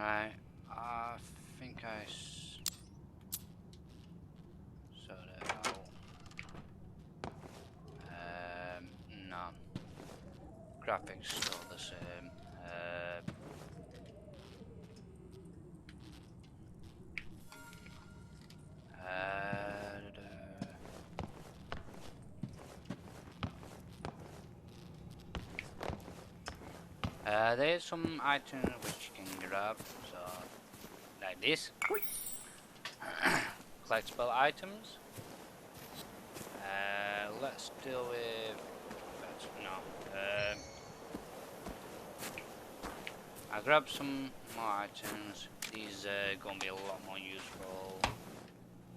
Right, I think sorted it out. No. Graphics still the same. There's some items which you can grab, so like this. Collectible items. Let's deal with no. I grabbed some more items. These are gonna be a lot more useful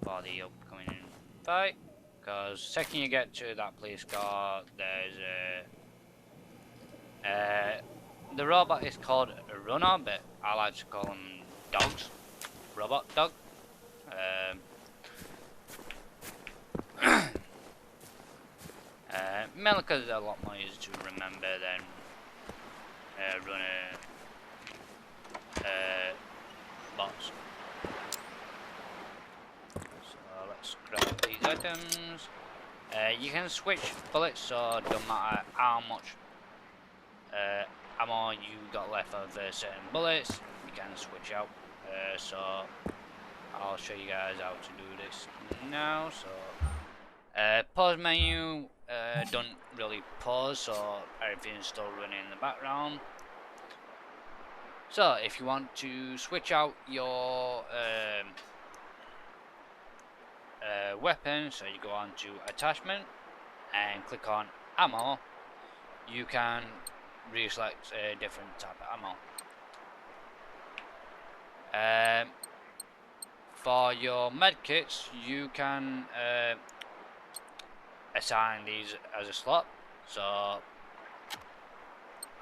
for the upcoming fight, because second you get to that police car, there's the robot is called a runner, but I like to call them dogs. Robot dog. Mainly because they're a lot more easy to remember than runner bots. So let's grab these items. You can switch bullets, so it don't matter how much ammo you got left of certain bullets, you can switch out. So I'll show you guys how to do this now. So pause menu, don't really pause, so everything's still running in the background. So if you want to switch out your weapon, so you go on to attachment and click on ammo, you can reselect a different type of ammo. For your medkits, you can assign these as a slot, so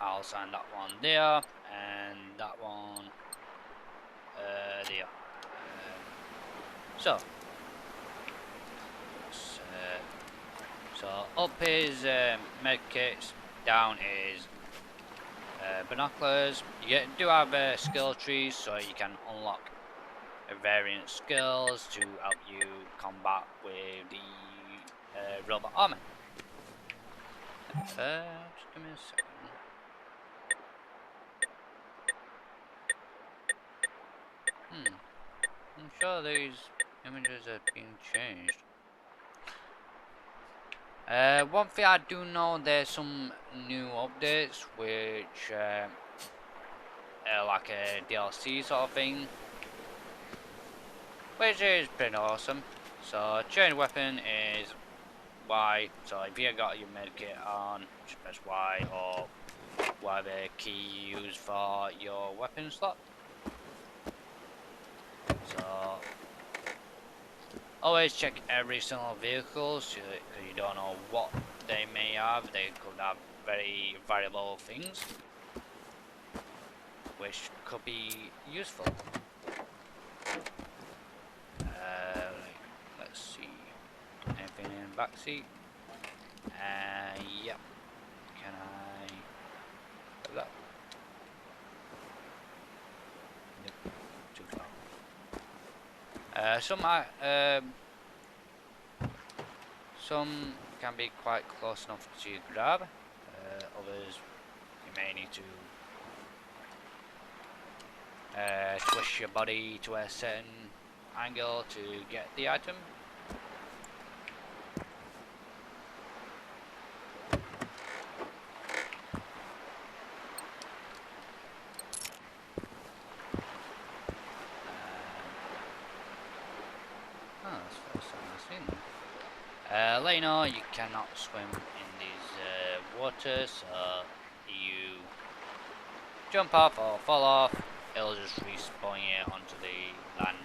I'll assign that one there and that one there. So up is medkits, down is binoculars. You do have skill trees, so you can unlock variant skills to help you combat with the robot armor. Just give me a second. I'm sure these images have been changed. One thing I do know, there's some new updates which like a DLC sort of thing, which is pretty awesome. So change weapon is Y, so if you got your medkit on, just press Y or whatever key you use for your weapon slot. So always check every single vehicle, so because you don't know what they may have. They could have very variable things, which could be useful. Let's see, anything in the back seat? Yep. Can I do that? Nope. Too far. Some can be quite close enough to grab. Others you may need to twist your body to a certain angle to get the item. That's the first time I've seen them. Let you know you cannot swim in these waters, so you jump off or fall off, it'll just respawn you onto the land.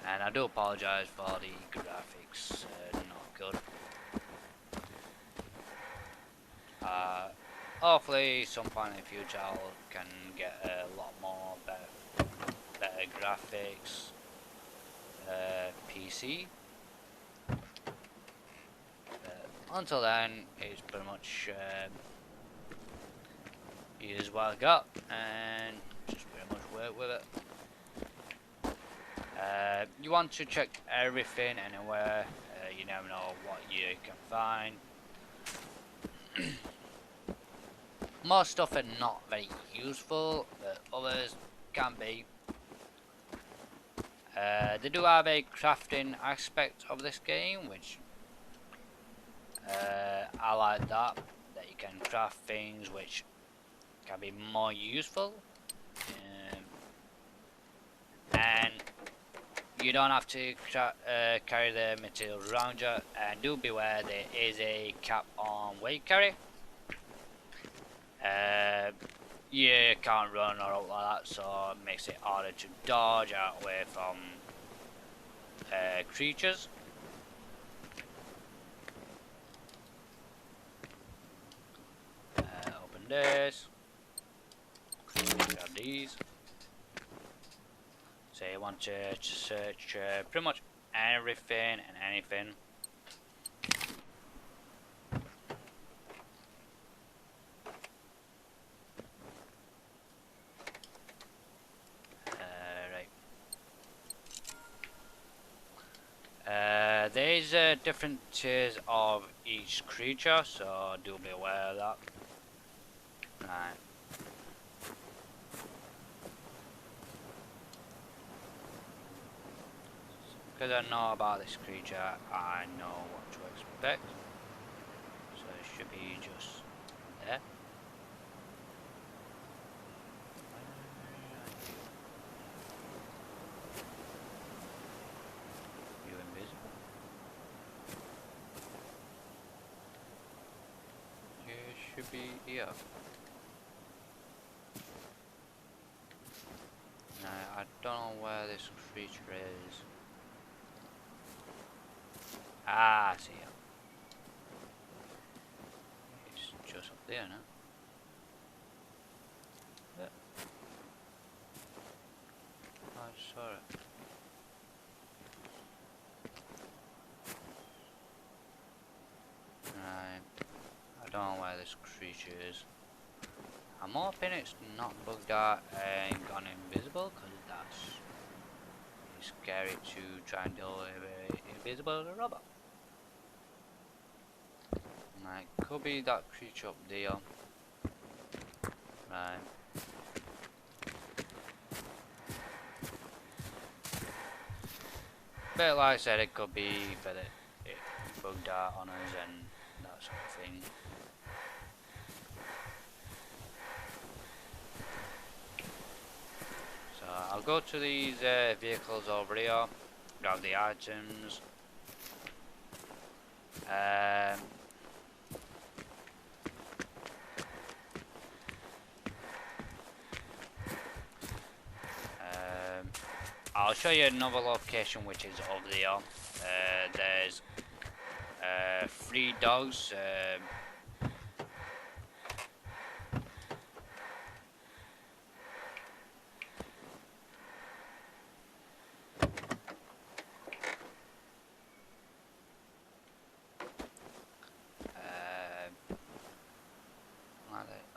And I do apologise for the graphics, not good. Hopefully some point in the future I can get a lot more better graphics PC. until then, it's pretty much here's what I got, and just pretty much work with it. You want to check everything anywhere. You never know what you can find. Most stuff are not very useful, but others can be. They do have a crafting aspect of this game, which I like that you can craft things which can be more useful, and you don't have to carry the materials around you. And do beware, there is a cap on weight carry. You can't run or out like that, so it makes it harder to dodge out away from creatures. Open this. Grab these. So you want to search pretty much everything and anything. There's different tiers of each creature, so do be aware of that. Right. Because I know about this creature, I know what to expect. So it should be just there. You invisible? You should be here. No, I don't know where this creature is. Ah, I see him. It's just up there now. Yeah. I saw it. Right. I don't know where this creature is. I'm hoping it's not bugged out and gone invisible, because that's scary to try and deal with an invisible robot. Right, could be that creature up there. Right. But like I said, it could be that it bugged out on us and that sort of thing. So I'll go to these vehicles over here, grab the items. I'll show you another location which is over there. There's 3 dogs.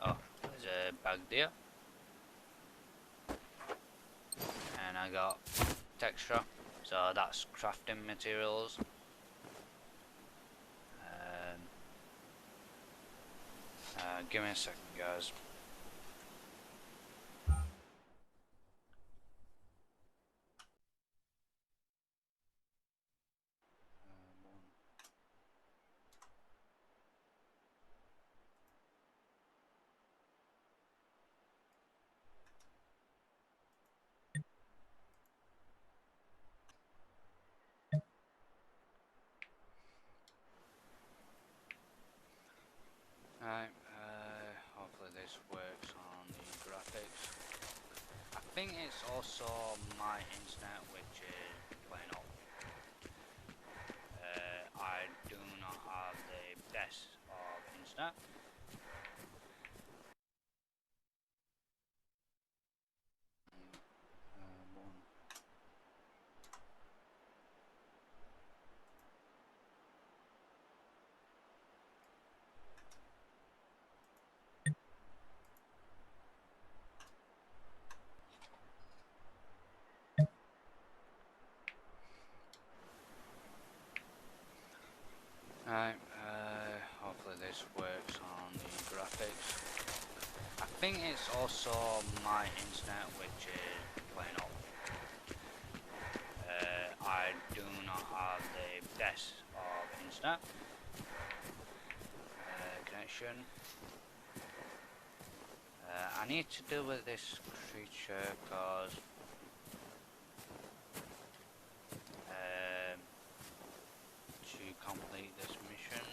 Oh, there's a bag there. And I got texture, so that's crafting materials. Give me a second, guys. Right, hopefully this works on the graphics. I think it's also my internet which is playing up. I do not have the best of internet. also my internet, which is playing up. I do not have the best of internet connection. I need to deal with this creature because to complete this mission.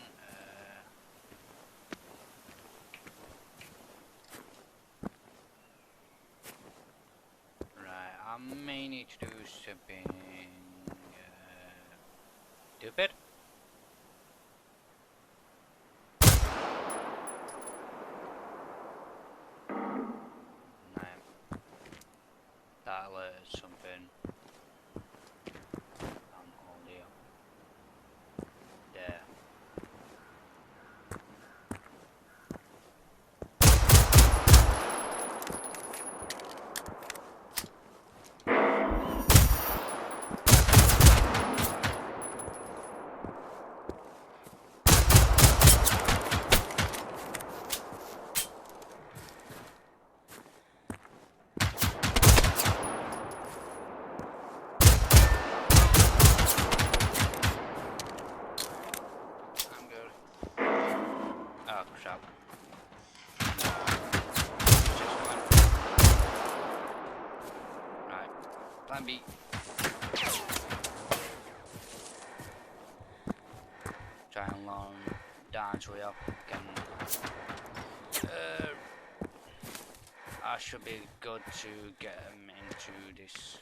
Right, I may need to do something stupid. Right, that alerted something. Oh dear. There. Oh, crap. Right, plan B. Try and long dance way up again. I should be good to get him into this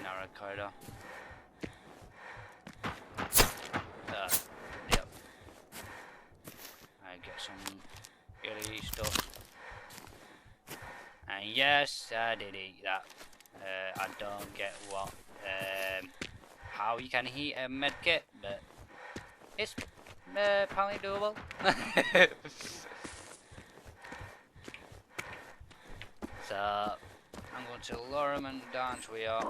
narrow corridor. Yep. I get some goody stuff. And yes, I did eat that. I don't get what, how you can heat a medkit, but it's apparently doable. So I'm going to lure him and dance we are.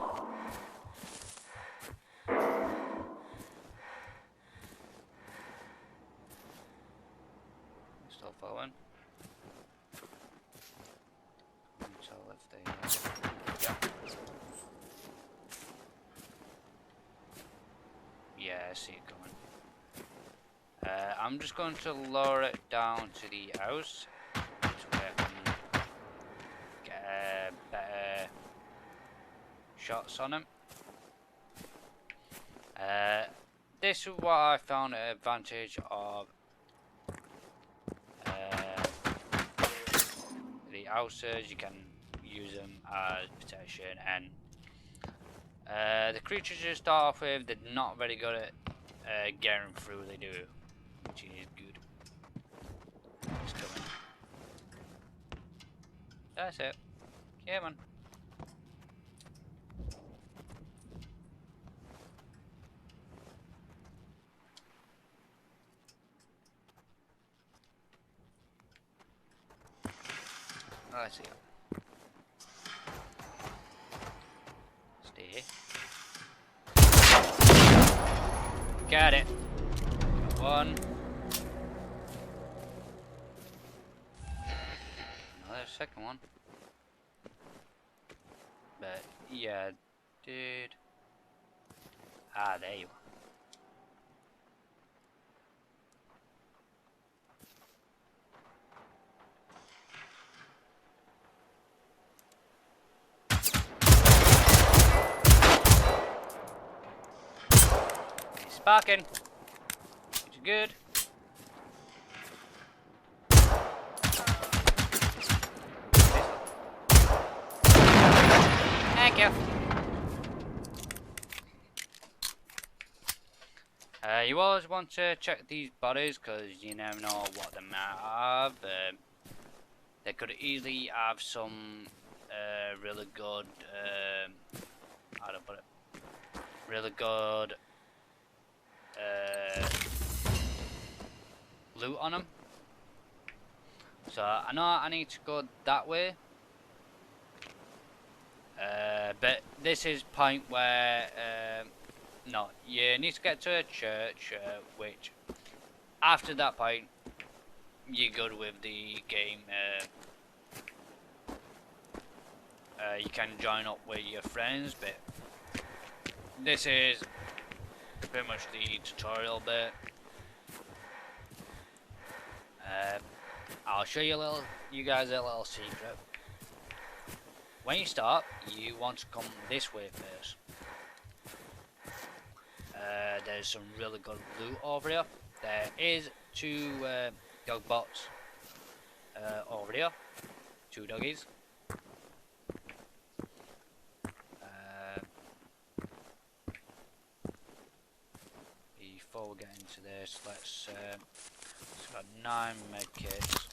Still following. Until if they yeah, I see it coming. I'm just going to lower it down to the house so I can get better shots on him. This is what I found an advantage of the houses. You can use them as protection, and the creatures you start off with, they're not very good at getting through. They do, which is good. It's coming. That's it. Yeah, man. Let's see. Stay. Got it. Got one. Another second one. But yeah, dude. Ah, there you are. Sparking, which is good. Thank you. You always want to check these bodies because you never know what they might have. They could easily have some really good, how do I put it? Really good loot on them. So I know I need to go that way. But this is point where no, you need to get to a church, which after that point you're good with the game. you can join up with your friends, but this is pretty much the tutorial bit. I'll show you guys a little secret. When you start, you want to come this way first. There's some really good loot over here. There is 2 dog bots over here, 2 doggies. Before we get into this, let's got 9 medkits.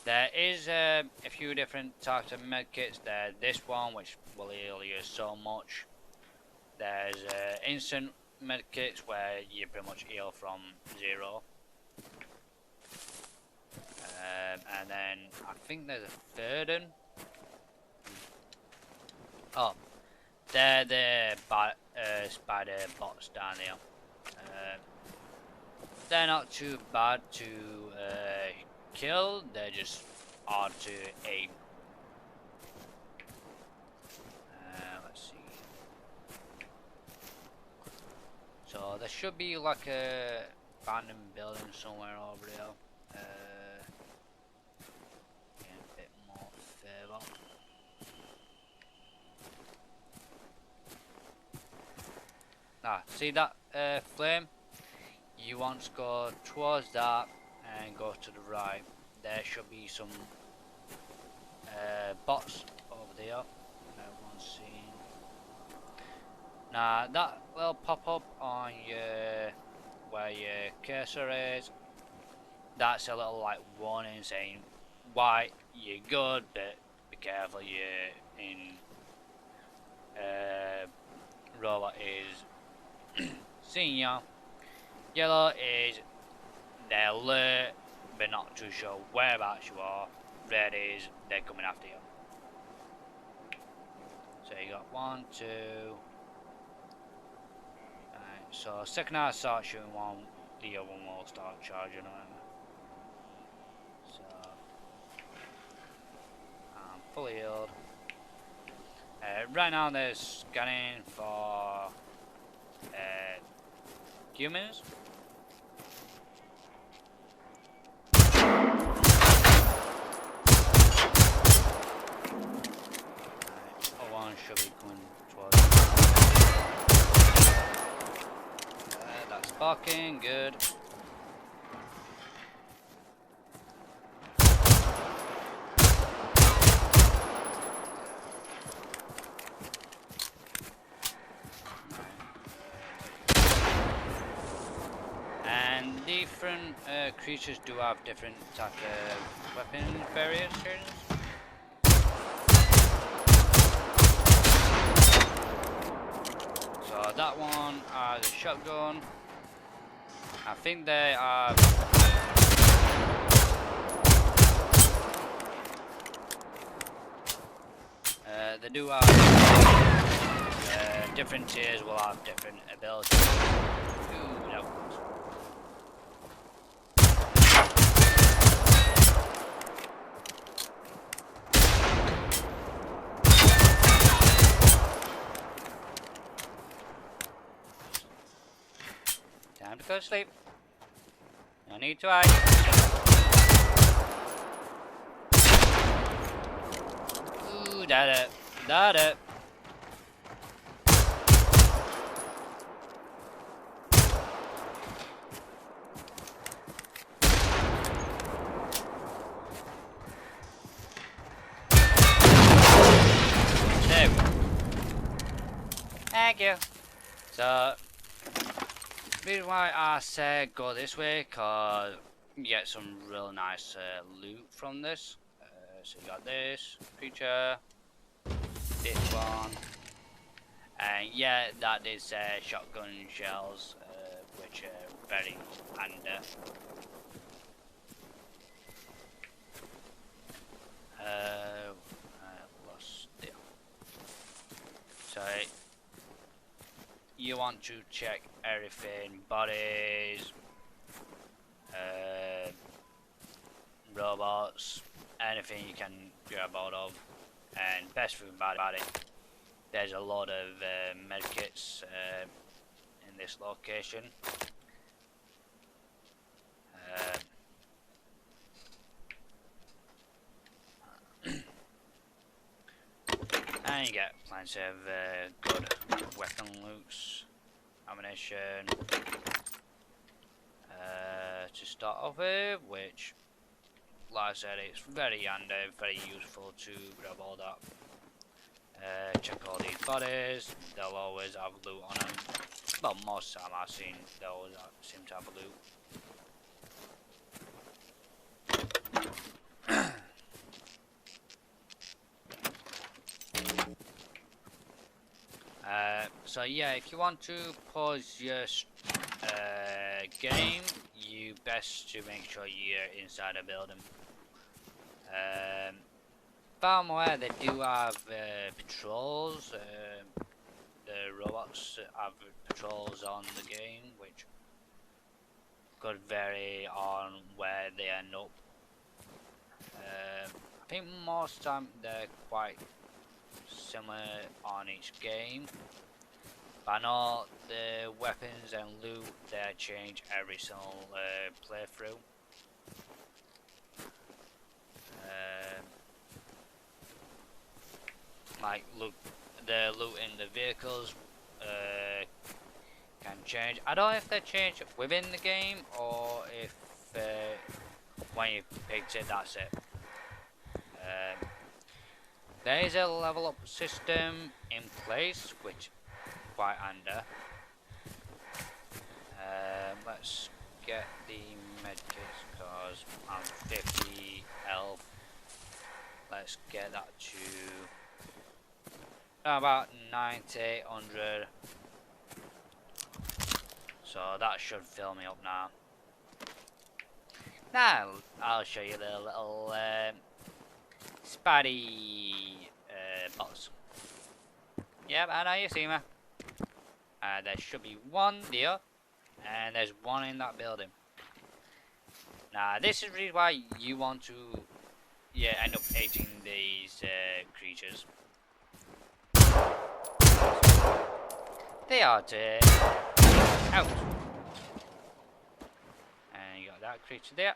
There is a few different types of medkits. There's this one, which will heal you so much. There's instant medkits where you pretty much heal from 0. And then I think there's a 3rd one. Oh, they're the spider bots down there. They're not too bad to kill, they're just hard to aim. Let's see. So there should be like a abandoned building somewhere over there. Get a bit more further. See that flame? You want to go towards that and go to the right. There should be some bots over there. Everyone's seen. Now that will pop up on your where your cursor is. That's a little like warning saying white you're good, but be careful you're in robot is senior. Yellow is they're alert but not too sure whereabouts you are. Red is they're coming after you. So you got 1, 2. Right, so second I start shooting one, the other one will start charging on. So I'm fully healed. Right now they're scanning for humans. One should be coming towards that's barking, good. And different creatures do have different type of weapon variations. So that one has a shotgun. I think they are they do have different tiers will have different abilities. Ooh, no. Time to go to sleep. No need to hide. Ooh, that it. That it. There we go. Thank you. So the reason why I said go this way, cause you get some real nice loot from this. So you got this creature, this one, and yeah, that is shotgun shells, which are very handy. Lost it. So you want to check everything, bodies, robots, anything you can grab hold of, And best thing about it, there's a lot of medkits in this location. And you get plenty of good weapon loots, ammunition to start off with, which, like I said, it's very handy, very useful to grab all that. Check all these bodies, they'll always have loot on them. Well, most of the time I've seen, they always seem to have a loot. So yeah, if you want to pause your game, you best to make sure you're inside a building. Far more, they do have patrols. The robots have patrols on the game, which could vary on where they end up. I think most of the time they're quite similar on each game. But I know the weapons and loot, they change every single playthrough. Like look, the loot in the vehicles can change. I don't know if they change within the game or if when you picked it, that's it. There is a level up system in place, which quite handy. Let's get the medkits because I'm 50 health. Let's get that to about 90, 100. So that should fill me up now. Now I'll show you the little Spidey box. Yep, I know you see me. There should be one there, and there's one in that building. Now this is really why you want to end up hating these creatures. They are out. And you got that creature there.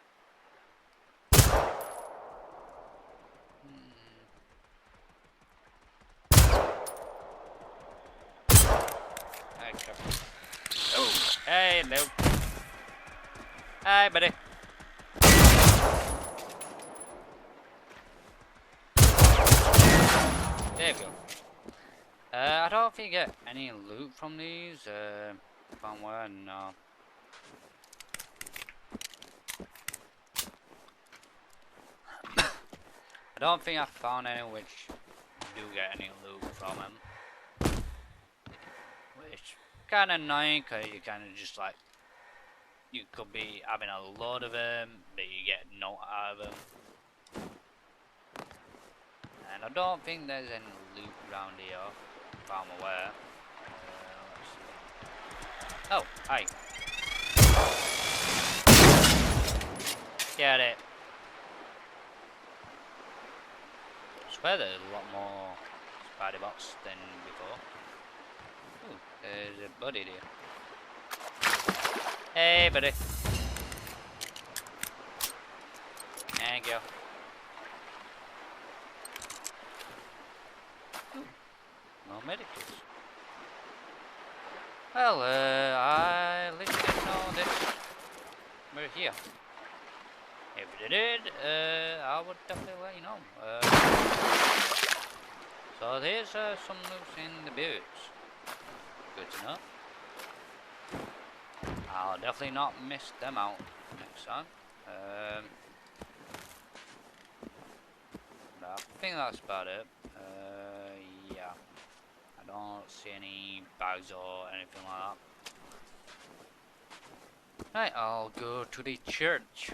Oh, hey, no. Hi, buddy. There we go. I don't think you get any loot from these. From where? No. I don't think I found any which do get any loot from them. Which kind of annoying because you kind of just like, you could be having a load of them, but you get no out of them. And I don't think there's any loot around here, if I'm aware. Oh, hi. Get it. I swear there's a lot more spider bots than before. Ooh, there's a buddy there. Hey, buddy. Thank you. Ooh, no medicals. Well, I at least didn't know that we're here. If they did, I would definitely let you know. So there's some loot in the boots. Good to know. I'll definitely not miss them out next time. I think that's about it. Yeah. I don't see any bags or anything like that. Right, I'll go to the church.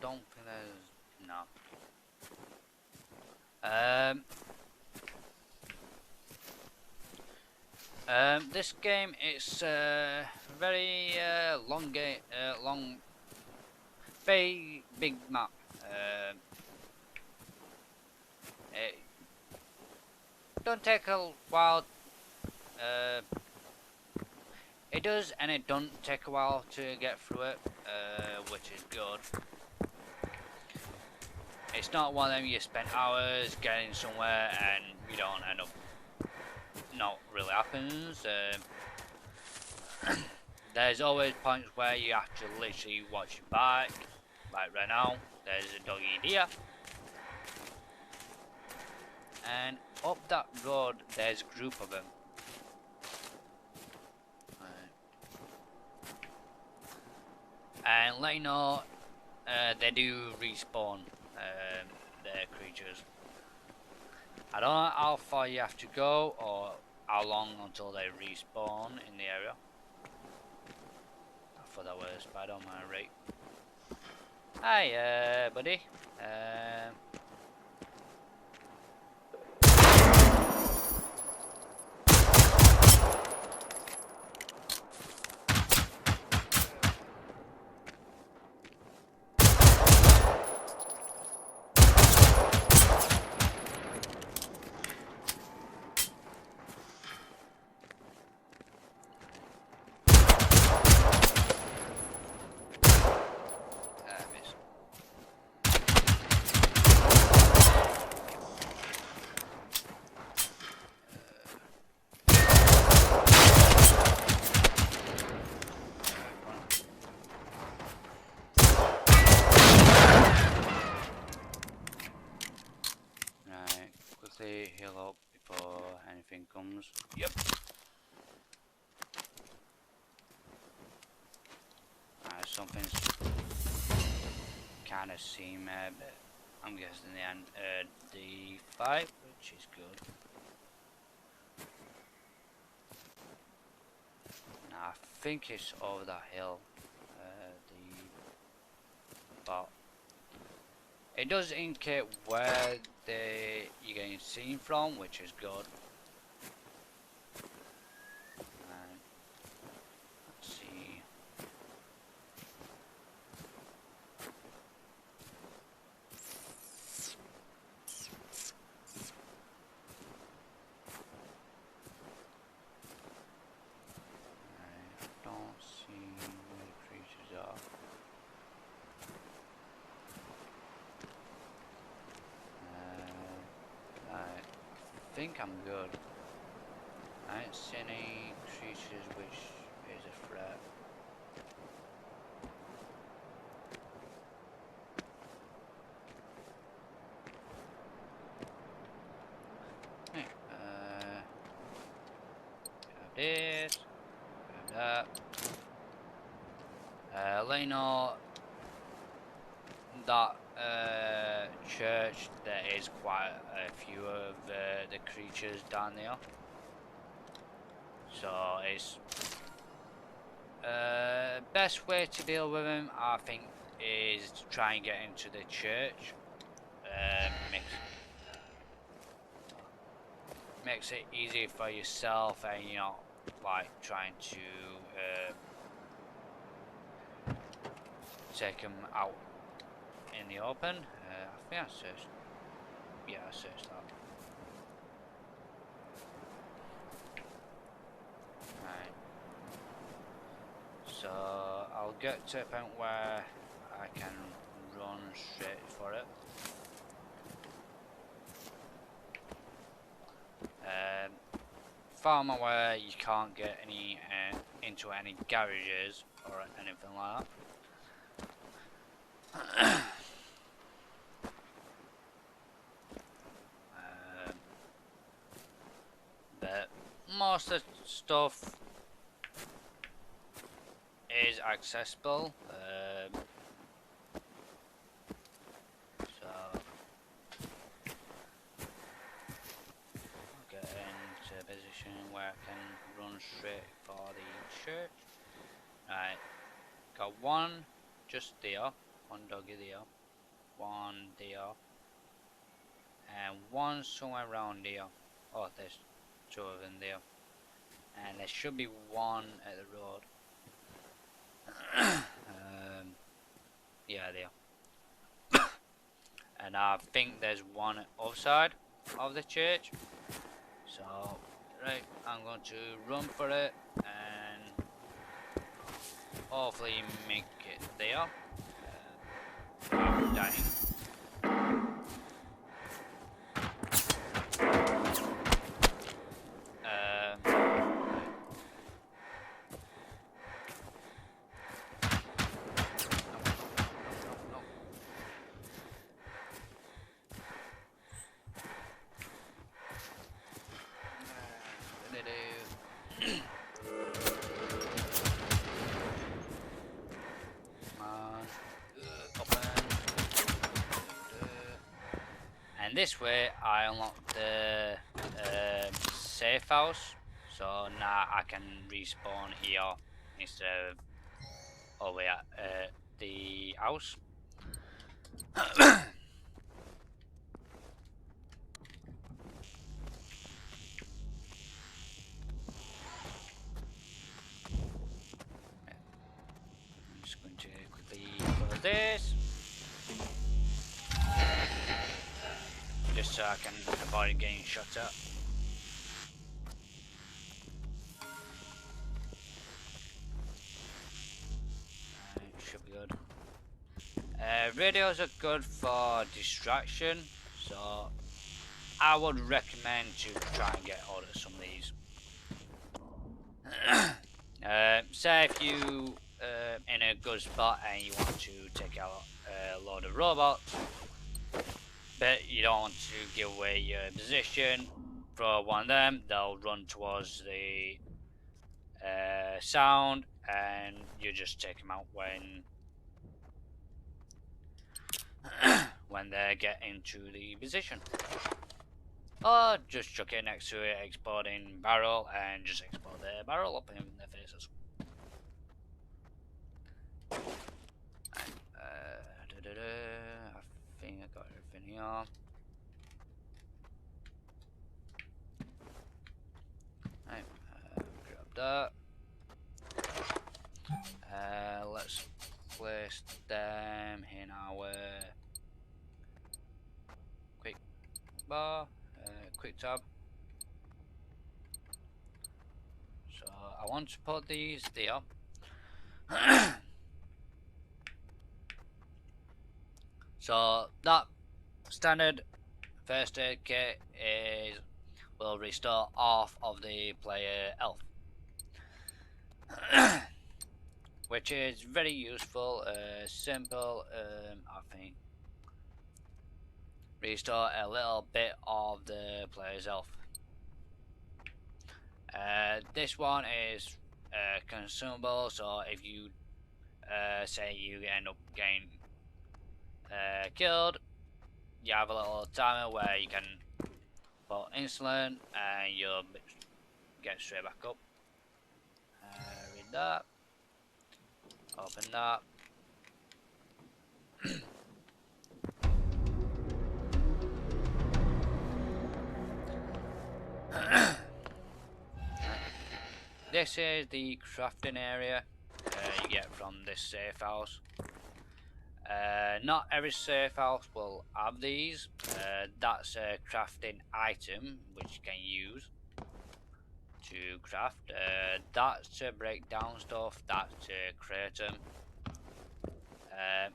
Don't think there's no. This game is very long game, very big map. It don't take a while. It does, and it don't take a while to get through it, which is good. It's not one of them you spend hours getting somewhere and you don't end up. Not really happens. There's always points where you have to literally watch your back. Like right now, there's a doggy deer. And up that road, there's a group of them. And let you know, they do respawn their creatures. I don't know how far you have to go or how long until they respawn in the area. I thought that was a spider on my right. Hi, buddy. Heal up before anything comes. Yep. Something's kind of seem but I'm guessing the end D5, which is good. Now I think it's over that hill. But it does indicate where you're getting seen from, which is good. Let's see. I don't see where the creatures are. I think I'm good. I ain't seen any creatures which is a threat. Hey, grab this, grab that. Let you know that church, there is quite a few of the creatures down there. So it's best way to deal with them, I think, is to try and get into the church. Makes it easy for yourself, and you're not like trying to take them out in the open. I think I searched. Yeah, I searched that. Right. So I'll get to a point where I can run straight for it. Far away, you can't get any into any garages or anything like that. But most of the stuff is accessible. So I'll get into a position where I can run straight for the church. Right, got one just there, one doggy there, one there, and one somewhere around there. Oh, there's two of them there, and there should be one at the road. Yeah, they are. And I think there's one outside of the church. So, right, I'm going to run for it and hopefully make it there. Dying. No. And this way I unlock the safe house, so now I can respawn here instead of over at the house. I'm just going to quickly close this, just so I can avoid getting shot at. Should be good. Radios are good for distraction, so I would recommend to try and get hold of some of these. Say if you in a good spot and you want to take out a load of robots, but you don't want to give away your position, for one of them, they'll run towards the sound, and you just take them out when when they get into the position. Or just chuck it next to an exploding barrel and just explode the barrel up in their faces. I think I got everything here. Right, grab that. Let's place them in our quick bar, quick tab. So I want to put these there. So that standard first aid kit will restore half of the player health, which is very useful. Simple, I think. Restore a little bit of the player's health. This one is consumable, so if you say you end up getting killed, you have a little timer where you can put insulin and you'll get straight back up. Read that. Open that. This is the crafting area you get from this safe house. Not every safe house will have these. That's a crafting item which you can use to craft. That's to break down stuff, that's to create them.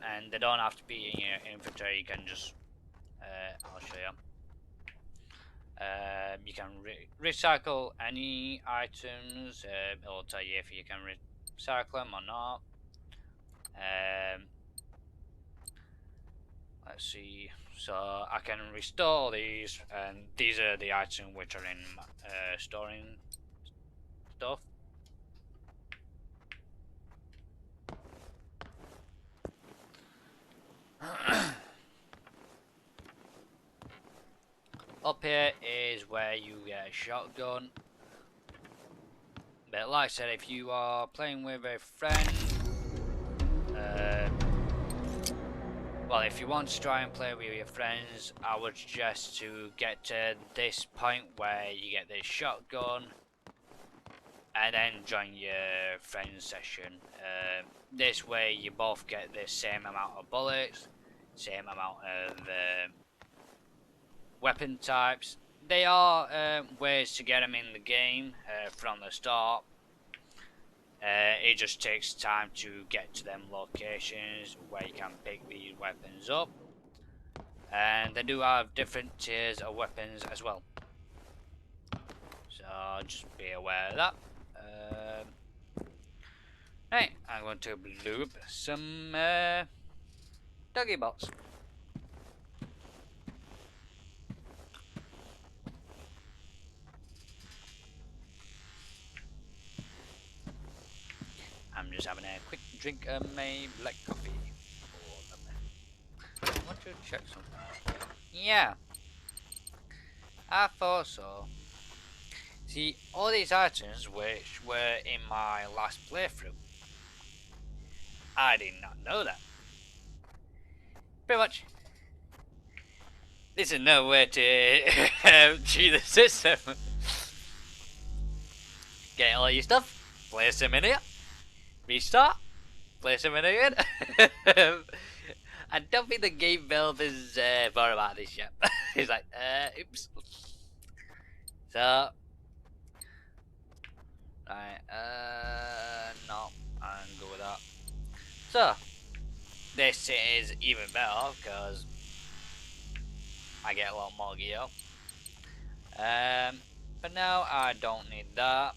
And they don't have to be in your inventory, you can just, I'll show you. You can recycle any items, it'll tell you if you can recycle them or not. Let's see, so I can restore these, and these are the items which are in storing stuff. Up here is where you get a shotgun. But like I said, if you are playing with a friend, well, if you want to try and play with your friends, I would suggest to get to this point where you get this shotgun and then join your friend's session. this way you both get the same amount of bullets, same amount of weapon types. There are ways to get them in the game from the start. It just takes time to get to them locations where you can pick these weapons up. And they do have different tiers of weapons as well. So just be aware of that. Right, I'm going to blow up some doggy bots. I'm just having a quick drink of my black coffee. I want to check something. Yeah, I thought so. See, all these items which were in my last playthrough, I did not know that. Pretty much, this is no way to cheat the system. Get all your stuff, place them in here, restart, place them in again. I don't think the game build is thought about this yet. He's like, oops. So, right, no, I'm good with that. So, this is even better because I get a lot more gear. But now I don't need that.